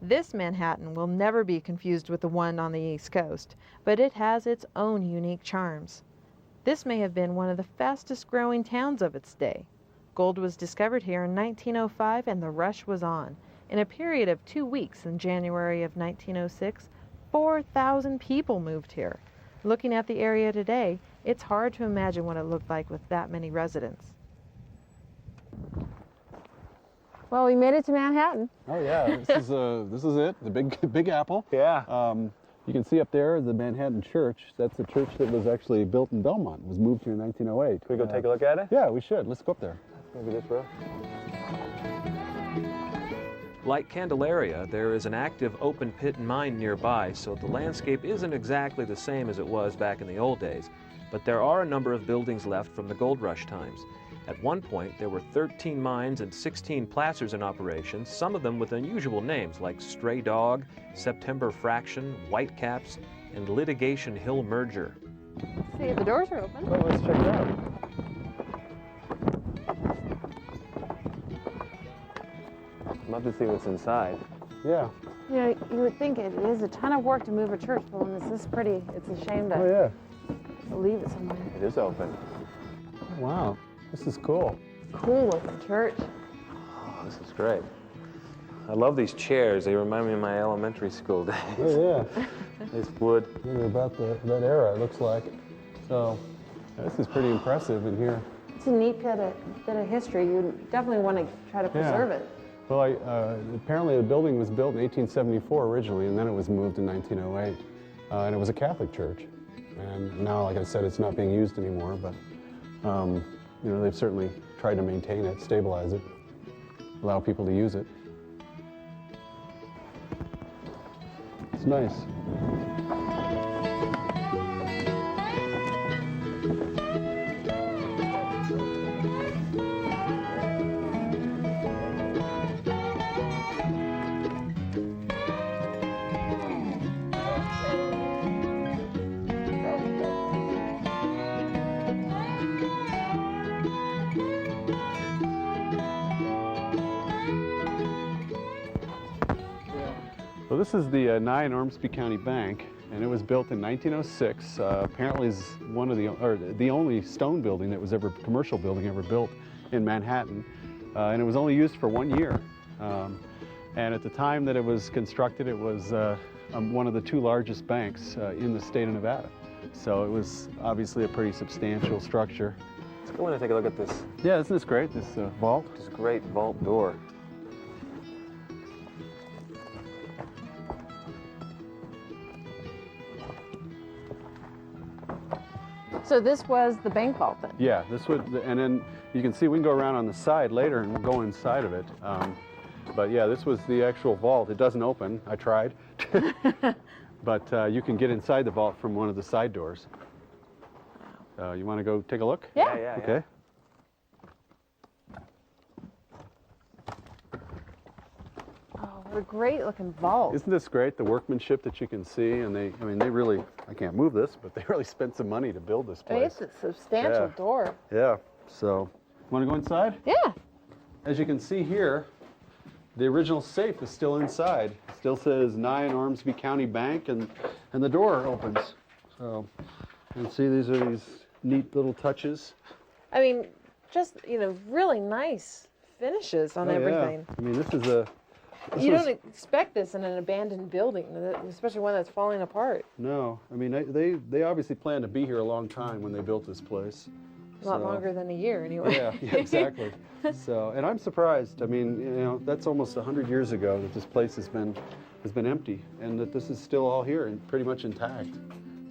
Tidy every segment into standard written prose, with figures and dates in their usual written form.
This Manhattan will never be confused with the one on the East Coast, but it has its own unique charms. This may have been one of the fastest growing towns of its day. Gold was discovered here in 1905 and the rush was on. In a period of 2 weeks in January of 1906, 4,000 people moved here. Looking at the area today, it's hard to imagine what it looked like with that many residents. Well, we made it to Manhattan. Oh yeah, this is it, the Big Apple. Yeah. You can see up there the Manhattan Church. That's the church that was actually built in Belmont. It was moved here in 1908. Can we go take a look at it? Yeah, we should. Let's go up there. Maybe this row. Like Candelaria, there is an active open pit mine nearby, so the landscape isn't exactly the same as it was back in the old days, but there are a number of buildings left from the gold rush times. At one point, there were 13 mines and 16 placers in operation, some of them with unusual names like Stray Dog, September Fraction, Whitecaps, and Litigation Hill Merger. See, the doors are open. Well, let's check it out. I'd love to see what's inside. Yeah. You know, you would think it is a ton of work to move a church, but when it's this pretty, it's a shame to Oh yeah. leave it somewhere. It is open. Wow. This is cool. Cool looking church. Oh, this is great. I love these chairs. They remind me of my elementary school days. Oh yeah. It's wood. They're about that era, it looks like. So this is pretty impressive in here. It's a neat bit of history. You definitely want to try to preserve it. Well, apparently the building was built in 1874 originally, and then it was moved in 1908. And it was a Catholic church. And now, like I said, it's not being used anymore, but you know, they've certainly tried to maintain it, stabilize it, allow people to use it. It's nice. So this is the Nye and Ormsby County Bank, and it was built in 1906. Apparently, is one of the only stone building that was ever commercial building ever built in Manhattan, and it was only used for 1 year. And at the time that it was constructed, it was one of the 2 largest banks in the state of Nevada. So it was obviously a pretty substantial structure. Let's go in and take a look at this. Yeah, isn't this great? This vault. This great vault door. So this was the bank vault then? Yeah, this would, and then you can see we can go around on the side later and go inside of it. But yeah, this was the actual vault. It doesn't open. I tried. But you can get inside the vault from one of the side doors. You want to go take a look? Yeah. Okay. Oh, what a great looking vault. Isn't this great, the workmanship that you can see? And they really, I can't move this, but they really spent some money to build this place. It's a substantial door. Yeah, so, want to go inside? Yeah. As you can see here, the original safe is still inside. It still says Nye and Ormsby County Bank, and the door opens. So, you can see these are these neat little touches. I mean, just, you know, really nice finishes on everything. Yeah. I mean, this is a... You don't expect this in an abandoned building, especially one that's falling apart. No, I mean, they obviously planned to be here a long time when they built this place. A lot longer than a year, anyway. Yeah, exactly. So, and I'm surprised. I mean, you know, that's almost 100 years ago that this place has been empty, and that this is still all here and pretty much intact.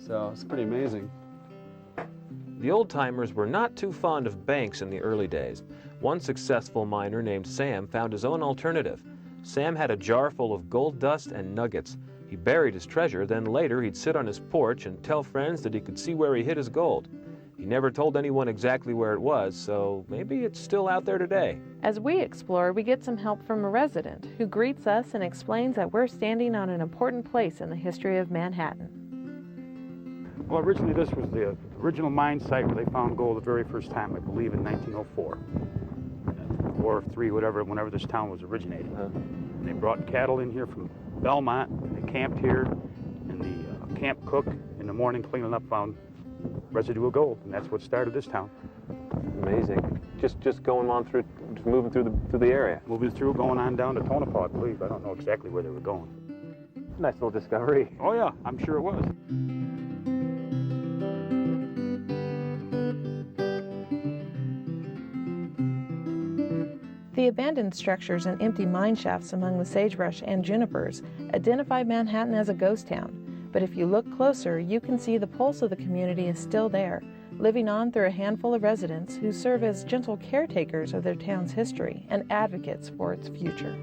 So it's pretty amazing. The old-timers were not too fond of banks in the early days. One successful miner named Sam found his own alternative. Sam had a jar full of gold dust and nuggets. He buried his treasure, then later he'd sit on his porch and tell friends that he could see where he hid his gold. He never told anyone exactly where it was, so maybe it's still out there today. As we explore, we get some help from a resident who greets us and explains that we're standing on an important place in the history of Manhattan. Well, originally this was the original mine site where they found gold the very first time, I believe in 1904. Or 3, whatever, whenever this town was originated. And they brought cattle in here from Belmont. They camped here, and the camp cook in the morning cleaning up found residue of gold, and that's what started this town. Amazing. Just going on through, just moving through the area. Moving through, going on down to Tonopah, I believe. I don't know exactly where they were going. Nice little discovery. Oh yeah, I'm sure it was. The abandoned structures and empty mine shafts among the sagebrush and junipers identify Manhattan as a ghost town. But if you look closer, you can see the pulse of the community is still there, living on through a handful of residents who serve as gentle caretakers of their town's history and advocates for its future.